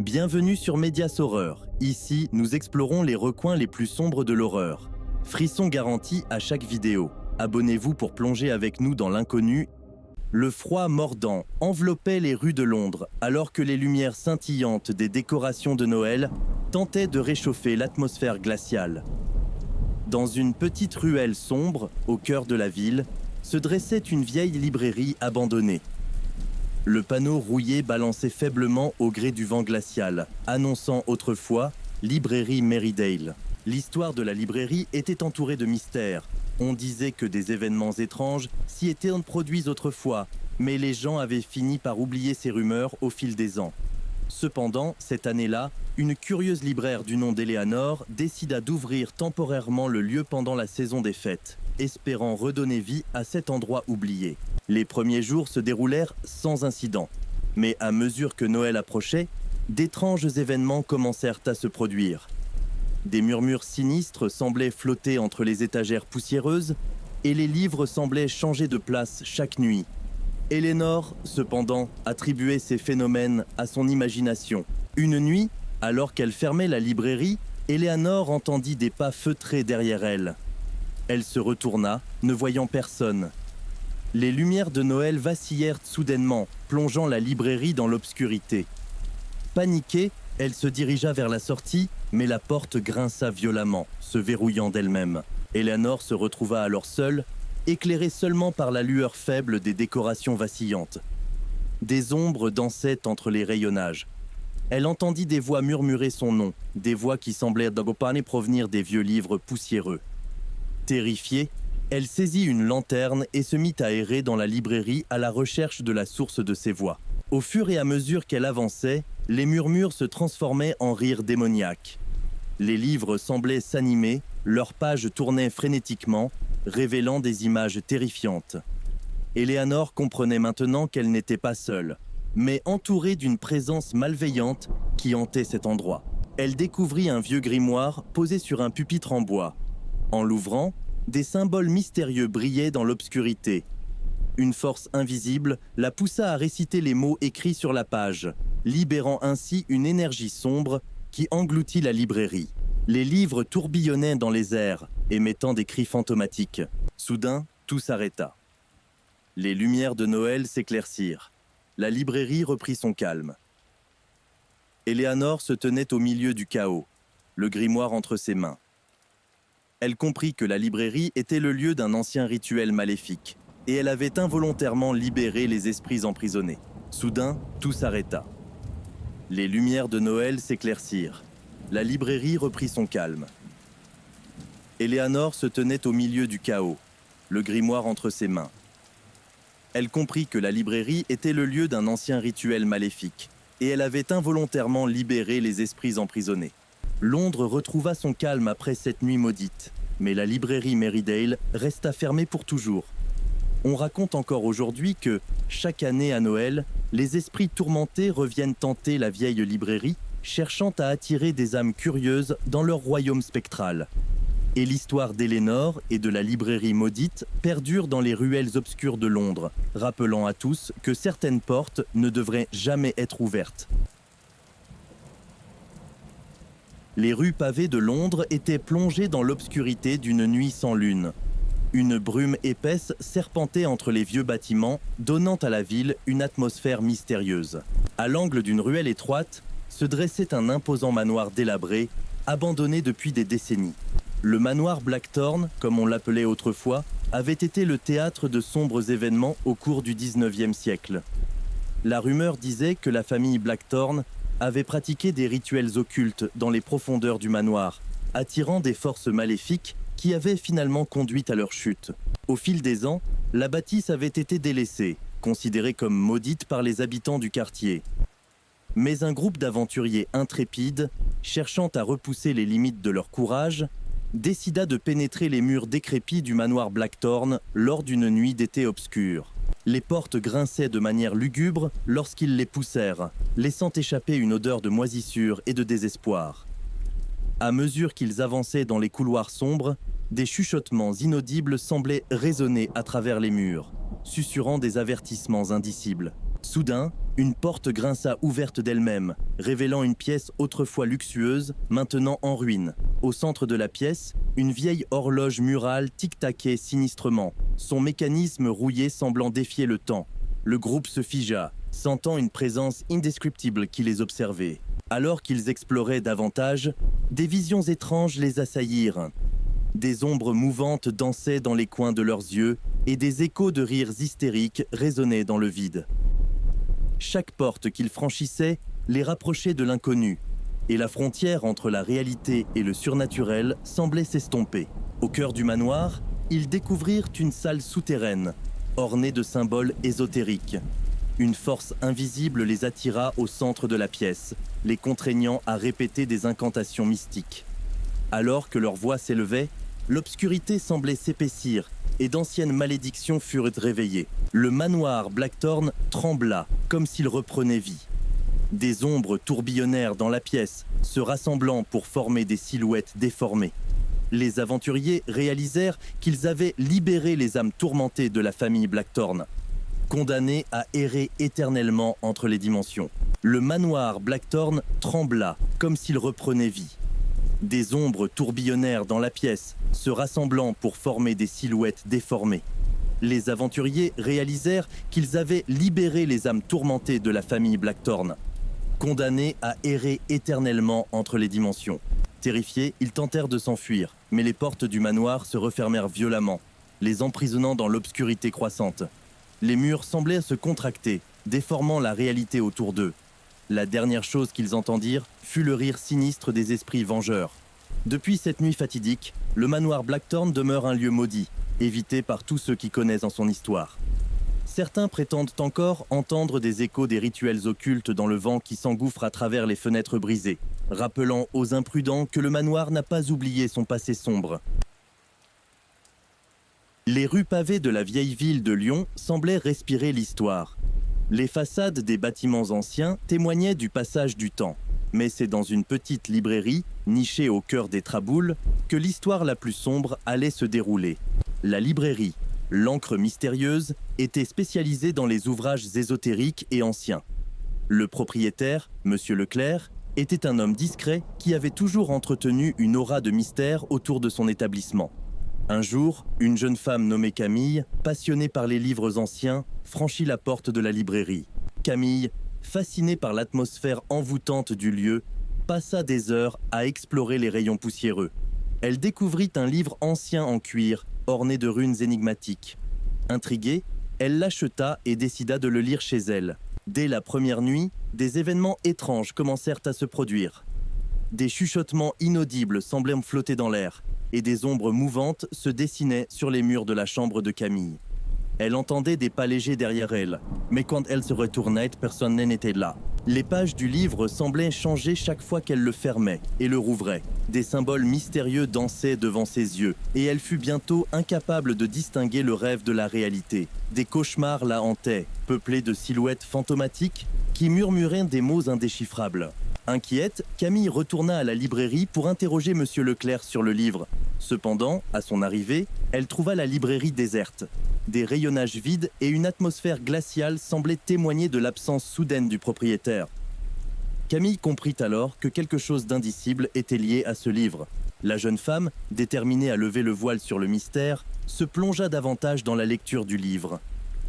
Bienvenue sur Médias Horreur. Ici, nous explorons les recoins les plus sombres de l'horreur. Frisson garanti à chaque vidéo. Abonnez-vous pour plonger avec nous dans l'inconnu. Le froid mordant enveloppait les rues de Londres alors que les lumières scintillantes des décorations de Noël tentaient de réchauffer l'atmosphère glaciale. Dans une petite ruelle sombre, au cœur de la ville, se dressait une vieille librairie abandonnée. Le panneau rouillé balançait faiblement au gré du vent glacial, annonçant autrefois « Librairie Merrydale ». L'histoire de la librairie était entourée de mystères. On disait que des événements étranges s'y étaient produits autrefois, mais les gens avaient fini par oublier ces rumeurs au fil des ans. Cependant, cette année-là, une curieuse libraire du nom d'Eleanor décida d'ouvrir temporairement le lieu pendant la saison des fêtes, espérant redonner vie à cet endroit oublié. Les premiers jours se déroulèrent sans incident, mais à mesure que Noël approchait, d'étranges événements commencèrent à se produire. Des murmures sinistres semblaient flotter entre les étagères poussiéreuses et les livres semblaient changer de place chaque nuit. Eleanor, cependant, attribuait ces phénomènes à son imagination. Une nuit, alors qu'elle fermait la librairie, Eleanor entendit des pas feutrés derrière elle. Elle se retourna, ne voyant personne. Les lumières de Noël vacillèrent soudainement, plongeant la librairie dans l'obscurité. Paniquée, elle se dirigea vers la sortie, mais la porte grinça violemment, se verrouillant d'elle-même. Eleanor se retrouva alors seule, éclairée seulement par la lueur faible des décorations vacillantes. Des ombres dansaient entre les rayonnages. Elle entendit des voix murmurer son nom, des voix qui semblaient provenir des vieux livres poussiéreux. Terrifiée, elle saisit une lanterne et se mit à errer dans la librairie à la recherche de la source de ces voix. Au fur et à mesure qu'elle avançait, les murmures se transformaient en rires démoniaques. Les livres semblaient s'animer, leurs pages tournaient frénétiquement, révélant des images terrifiantes. Eleanor comprenait maintenant qu'elle n'était pas seule, mais entourée d'une présence malveillante qui hantait cet endroit. Elle découvrit un vieux grimoire posé sur un pupitre en bois. En l'ouvrant, des symboles mystérieux brillaient dans l'obscurité. Une force invisible la poussa à réciter les mots écrits sur la page, libérant ainsi une énergie sombre qui engloutit la librairie. Les livres tourbillonnaient dans les airs, émettant des cris fantomatiques. Soudain, tout s'arrêta. Les lumières de Noël s'éclaircirent. La librairie reprit son calme. Eleanor se tenait au milieu du chaos, le grimoire entre ses mains. Elle comprit que la librairie était le lieu d'un ancien rituel maléfique, et elle avait involontairement libéré les esprits emprisonnés. Soudain, tout s'arrêta. Les lumières de Noël s'éclaircirent. La librairie reprit son calme. Eleanor se tenait au milieu du chaos, le grimoire entre ses mains. Elle comprit que la librairie était le lieu d'un ancien rituel maléfique, et elle avait involontairement libéré les esprits emprisonnés. Londres retrouva son calme après cette nuit maudite, mais la librairie Merrydale resta fermée pour toujours. On raconte encore aujourd'hui que, chaque année à Noël, les esprits tourmentés reviennent tenter la vieille librairie, cherchant à attirer des âmes curieuses dans leur royaume spectral. Et l'histoire d'Eleanor et de la librairie maudite perdure dans les ruelles obscures de Londres, rappelant à tous que certaines portes ne devraient jamais être ouvertes. Les rues pavées de Londres étaient plongées dans l'obscurité d'une nuit sans lune. Une brume épaisse serpentait entre les vieux bâtiments, donnant à la ville une atmosphère mystérieuse. À l'angle d'une ruelle étroite, se dressait un imposant manoir délabré, abandonné depuis des décennies. Le manoir Blackthorn, comme on l'appelait autrefois, avait été le théâtre de sombres événements au cours du XIXe siècle. La rumeur disait que la famille Blackthorn avait pratiqué des rituels occultes dans les profondeurs du manoir, attirant des forces maléfiques qui avaient finalement conduit à leur chute. Au fil des ans, la bâtisse avait été délaissée, considérée comme maudite par les habitants du quartier. Mais un groupe d'aventuriers intrépides, cherchant à repousser les limites de leur courage, décida de pénétrer les murs décrépits du manoir Blackthorn lors d'une nuit d'été obscure. Les portes grinçaient de manière lugubre lorsqu'ils les poussèrent, laissant échapper une odeur de moisissure et de désespoir. À mesure qu'ils avançaient dans les couloirs sombres, des chuchotements inaudibles semblaient résonner à travers les murs, susurrant des avertissements indicibles. Soudain, une porte grinça ouverte d'elle-même, révélant une pièce autrefois luxueuse, maintenant en ruine. Au centre de la pièce, une vieille horloge murale tic-taquait sinistrement, son mécanisme rouillé semblant défier le temps. Le groupe se figea, sentant une présence indescriptible qui les observait. Alors qu'ils exploraient davantage, des visions étranges les assaillirent. Des ombres mouvantes dansaient dans les coins de leurs yeux et des échos de rires hystériques résonnaient dans le vide. Chaque porte qu'ils franchissaient les rapprochait de l'inconnu, et la frontière entre la réalité et le surnaturel semblait s'estomper. Au cœur du manoir, ils découvrirent une salle souterraine, ornée de symboles ésotériques. Une force invisible les attira au centre de la pièce, les contraignant à répéter des incantations mystiques. Alors que leur voix s'élevait, l'obscurité semblait s'épaissir et d'anciennes malédictions furent réveillées. Le manoir Blackthorn trembla comme s'il reprenait vie. Des ombres tourbillonnèrent dans la pièce, se rassemblant pour former des silhouettes déformées. Les aventuriers réalisèrent qu'ils avaient libéré les âmes tourmentées de la famille Blackthorn, condamnées à errer éternellement entre les dimensions. Le manoir Blackthorn trembla comme s'il reprenait vie. Des ombres tourbillonnèrent dans la pièce, se rassemblant pour former des silhouettes déformées. Les aventuriers réalisèrent qu'ils avaient libéré les âmes tourmentées de la famille Blackthorn, condamnées à errer éternellement entre les dimensions. Terrifiés, ils tentèrent de s'enfuir, mais les portes du manoir se refermèrent violemment, les emprisonnant dans l'obscurité croissante. Les murs semblaient se contracter, déformant la réalité autour d'eux. La dernière chose qu'ils entendirent fut le rire sinistre des esprits vengeurs. Depuis cette nuit fatidique, le manoir Blackthorn demeure un lieu maudit, évité par tous ceux qui connaissent en son histoire. Certains prétendent encore entendre des échos des rituels occultes dans le vent qui s'engouffre à travers les fenêtres brisées, rappelant aux imprudents que le manoir n'a pas oublié son passé sombre. Les rues pavées de la vieille ville de Lyon semblaient respirer l'histoire. Les façades des bâtiments anciens témoignaient du passage du temps. Mais c'est dans une petite librairie, nichée au cœur des Traboules, que l'histoire la plus sombre allait se dérouler. La librairie, l'encre mystérieuse, était spécialisée dans les ouvrages ésotériques et anciens. Le propriétaire, Monsieur Leclerc, était un homme discret qui avait toujours entretenu une aura de mystère autour de son établissement. Un jour, une jeune femme nommée Camille, passionnée par les livres anciens, franchit la porte de la librairie. Camille, fascinée par l'atmosphère envoûtante du lieu, passa des heures à explorer les rayons poussiéreux. Elle découvrit un livre ancien en cuir, orné de runes énigmatiques. Intriguée, elle l'acheta et décida de le lire chez elle. Dès la première nuit, des événements étranges commencèrent à se produire. Des chuchotements inaudibles semblaient flotter dans l'air, et des ombres mouvantes se dessinaient sur les murs de la chambre de Camille. Elle entendait des pas légers derrière elle, mais quand elle se retournait, personne n'était là. Les pages du livre semblaient changer chaque fois qu'elle le fermait et le rouvrait. Des symboles mystérieux dansaient devant ses yeux, et elle fut bientôt incapable de distinguer le rêve de la réalité. Des cauchemars la hantaient, peuplés de silhouettes fantomatiques qui murmuraient des mots indéchiffrables. Inquiète, Camille retourna à la librairie pour interroger Monsieur Leclerc sur le livre. Cependant, à son arrivée, elle trouva la librairie déserte. Des rayonnages vides et une atmosphère glaciale semblaient témoigner de l'absence soudaine du propriétaire. Camille comprit alors que quelque chose d'indicible était lié à ce livre. La jeune femme, déterminée à lever le voile sur le mystère, se plongea davantage dans la lecture du livre.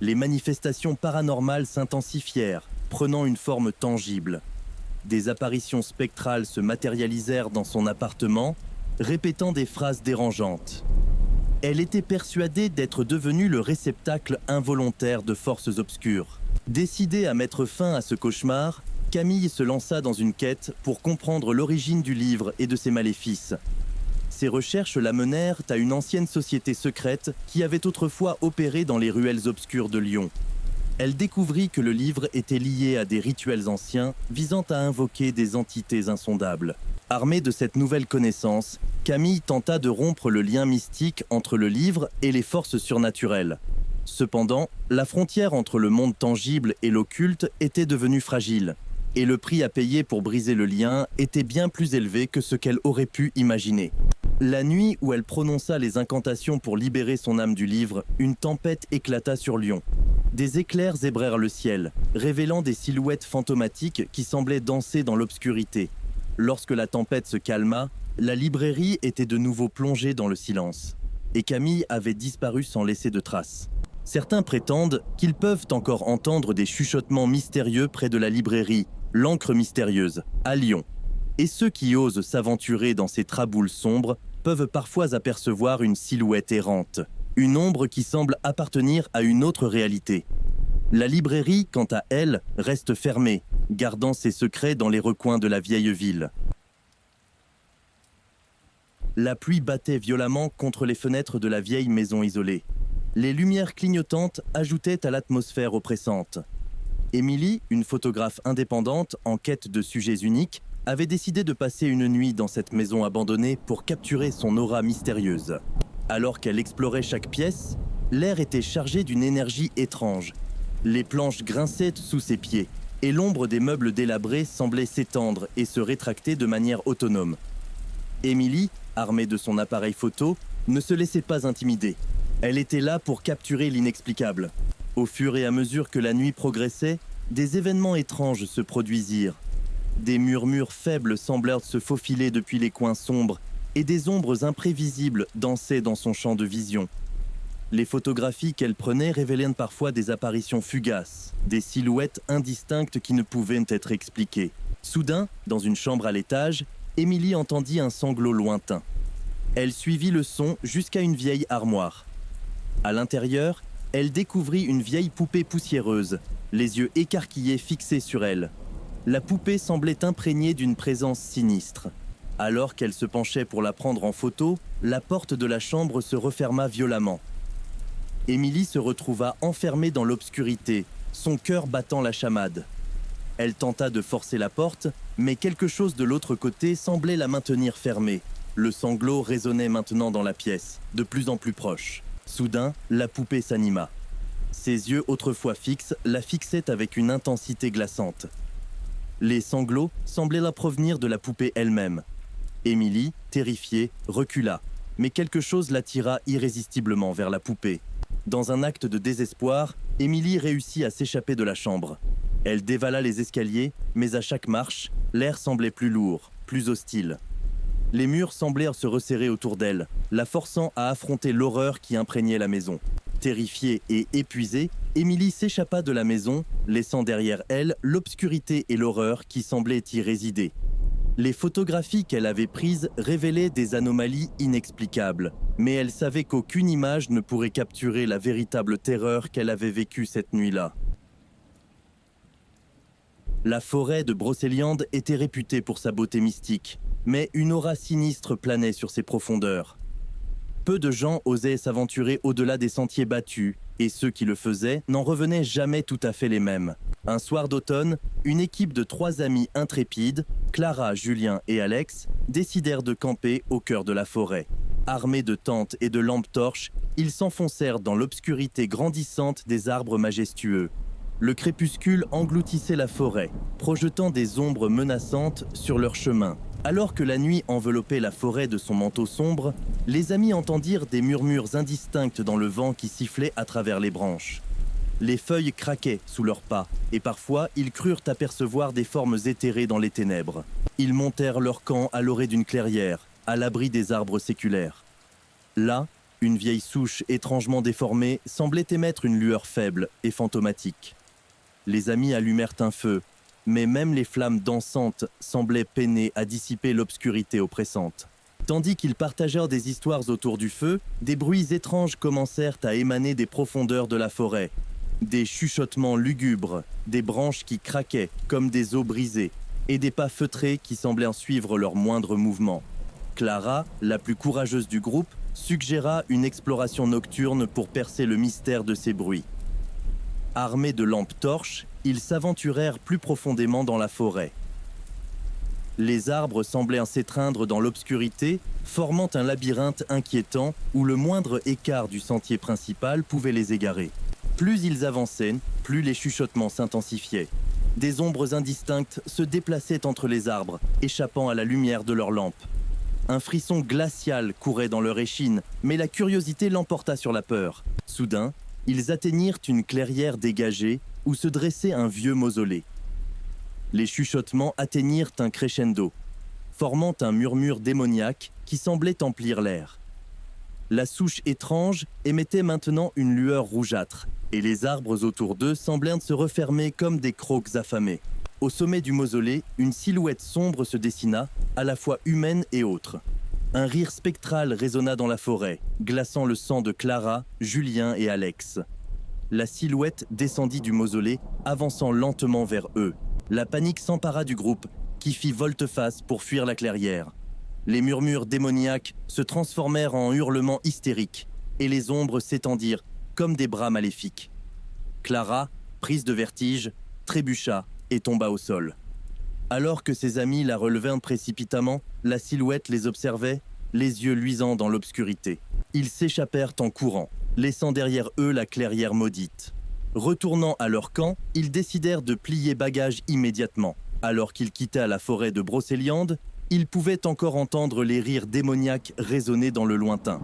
Les manifestations paranormales s'intensifièrent, prenant une forme tangible. Des apparitions spectrales se matérialisèrent dans son appartement, répétant des phrases dérangeantes. Elle était persuadée d'être devenue le réceptacle involontaire de forces obscures. Décidée à mettre fin à ce cauchemar, Camille se lança dans une quête pour comprendre l'origine du livre et de ses maléfices. Ses recherches la menèrent à une ancienne société secrète qui avait autrefois opéré dans les ruelles obscures de Lyon. Elle découvrit que le livre était lié à des rituels anciens visant à invoquer des entités insondables. Armée de cette nouvelle connaissance, Camille tenta de rompre le lien mystique entre le livre et les forces surnaturelles. Cependant, la frontière entre le monde tangible et l'occulte était devenue fragile, et le prix à payer pour briser le lien était bien plus élevé que ce qu'elle aurait pu imaginer. La nuit où elle prononça les incantations pour libérer son âme du livre, une tempête éclata sur Lyon. Des éclairs zébrèrent le ciel, révélant des silhouettes fantomatiques qui semblaient danser dans l'obscurité. Lorsque la tempête se calma, la librairie était de nouveau plongée dans le silence, et Camille avait disparu sans laisser de traces. Certains prétendent qu'ils peuvent encore entendre des chuchotements mystérieux près de la librairie, l'Ancre mystérieuse, à Lyon. Et ceux qui osent s'aventurer dans ces traboules sombres peuvent parfois apercevoir une silhouette errante, une ombre qui semble appartenir à une autre réalité. La librairie, quant à elle, reste fermée, gardant ses secrets dans les recoins de la vieille ville. La pluie battait violemment contre les fenêtres de la vieille maison isolée. Les lumières clignotantes ajoutaient à l'atmosphère oppressante. Émilie, une photographe indépendante en quête de sujets uniques, avait décidé de passer une nuit dans cette maison abandonnée pour capturer son aura mystérieuse. Alors qu'elle explorait chaque pièce, l'air était chargé d'une énergie étrange. Les planches grinçaient sous ses pieds et l'ombre des meubles délabrés semblait s'étendre et se rétracter de manière autonome. Émilie, armée de son appareil photo, ne se laissait pas intimider. Elle était là pour capturer l'inexplicable. Au fur et à mesure que la nuit progressait, des événements étranges se produisirent. Des murmures faibles semblèrent se faufiler depuis les coins sombres et des ombres imprévisibles dansaient dans son champ de vision. Les photographies qu'elle prenait révélaient parfois des apparitions fugaces, des silhouettes indistinctes qui ne pouvaient être expliquées. Soudain, dans une chambre à l'étage, Émilie entendit un sanglot lointain. Elle suivit le son jusqu'à une vieille armoire. À l'intérieur, elle découvrit une vieille poupée poussiéreuse, les yeux écarquillés fixés sur elle. La poupée semblait imprégnée d'une présence sinistre. Alors qu'elle se penchait pour la prendre en photo, la porte de la chambre se referma violemment. Émilie se retrouva enfermée dans l'obscurité, son cœur battant la chamade. Elle tenta de forcer la porte, mais quelque chose de l'autre côté semblait la maintenir fermée. Le sanglot résonnait maintenant dans la pièce, de plus en plus proche. Soudain, la poupée s'anima. Ses yeux autrefois fixes la fixaient avec une intensité glaçante. Les sanglots semblaient la provenir de la poupée elle-même. Émilie, terrifiée, recula, mais quelque chose l'attira irrésistiblement vers la poupée. Dans un acte de désespoir, Émilie réussit à s'échapper de la chambre. Elle dévala les escaliers, mais à chaque marche, l'air semblait plus lourd, plus hostile. Les murs semblèrent se resserrer autour d'elle, la forçant à affronter l'horreur qui imprégnait la maison. Terrifiée et épuisée, Émilie s'échappa de la maison, laissant derrière elle l'obscurité et l'horreur qui semblaient y résider. Les photographies qu'elle avait prises révélaient des anomalies inexplicables, mais elle savait qu'aucune image ne pourrait capturer la véritable terreur qu'elle avait vécue cette nuit-là. La forêt de Brocéliande était réputée pour sa beauté mystique, mais une aura sinistre planait sur ses profondeurs. Peu de gens osaient s'aventurer au-delà des sentiers battus, et ceux qui le faisaient n'en revenaient jamais tout à fait les mêmes. Un soir d'automne, une équipe de 3 amis intrépides, Clara, Julien et Alex, décidèrent de camper au cœur de la forêt. Armés de tentes et de lampes torches, ils s'enfoncèrent dans l'obscurité grandissante des arbres majestueux. Le crépuscule engloutissait la forêt, projetant des ombres menaçantes sur leur chemin. Alors que la nuit enveloppait la forêt de son manteau sombre, les amis entendirent des murmures indistincts dans le vent qui sifflait à travers les branches. Les feuilles craquaient sous leurs pas, et parfois ils crurent apercevoir des formes éthérées dans les ténèbres. Ils montèrent leur camp à l'orée d'une clairière, à l'abri des arbres séculaires. Là, une vieille souche étrangement déformée semblait émettre une lueur faible et fantomatique. Les amis allumèrent un feu, mais même les flammes dansantes semblaient peiner à dissiper l'obscurité oppressante. Tandis qu'ils partagèrent des histoires autour du feu, des bruits étranges commencèrent à émaner des profondeurs de la forêt. Des chuchotements lugubres, des branches qui craquaient comme des os brisés, et des pas feutrés qui semblaient suivre leurs moindres mouvements. Clara, la plus courageuse du groupe, suggéra une exploration nocturne pour percer le mystère de ces bruits. Armés de lampes torches, ils s'aventurèrent plus profondément dans la forêt. Les arbres semblaient s'étreindre dans l'obscurité, formant un labyrinthe inquiétant où le moindre écart du sentier principal pouvait les égarer. Plus ils avançaient, plus les chuchotements s'intensifiaient. Des ombres indistinctes se déplaçaient entre les arbres, échappant à la lumière de leurs lampes. Un frisson glacial courait dans leur échine, mais la curiosité l'emporta sur la peur. Soudain, Ils atteignirent une clairière dégagée où se dressait un vieux mausolée. Les chuchotements atteignirent un crescendo, formant un murmure démoniaque qui semblait emplir l'air. La souche étrange émettait maintenant une lueur rougeâtre, et les arbres autour d'eux semblaient se refermer comme des crocs affamés. Au sommet du mausolée, une silhouette sombre se dessina, à la fois humaine et autre. Un rire spectral résonna dans la forêt, glaçant le sang de Clara, Julien et Alex. La silhouette descendit du mausolée, avançant lentement vers eux. La panique s'empara du groupe, qui fit volte-face pour fuir la clairière. Les murmures démoniaques se transformèrent en hurlements hystériques, et les ombres s'étendirent comme des bras maléfiques. Clara, prise de vertige, trébucha et tomba au sol. Alors que ses amis la relevinrent précipitamment, la silhouette les observait, les yeux luisants dans l'obscurité. Ils s'échappèrent en courant, laissant derrière eux la clairière maudite. Retournant à leur camp, ils décidèrent de plier bagages immédiatement. Alors qu'ils quittaient la forêt de Brocéliande, ils pouvaient encore entendre les rires démoniaques résonner dans le lointain.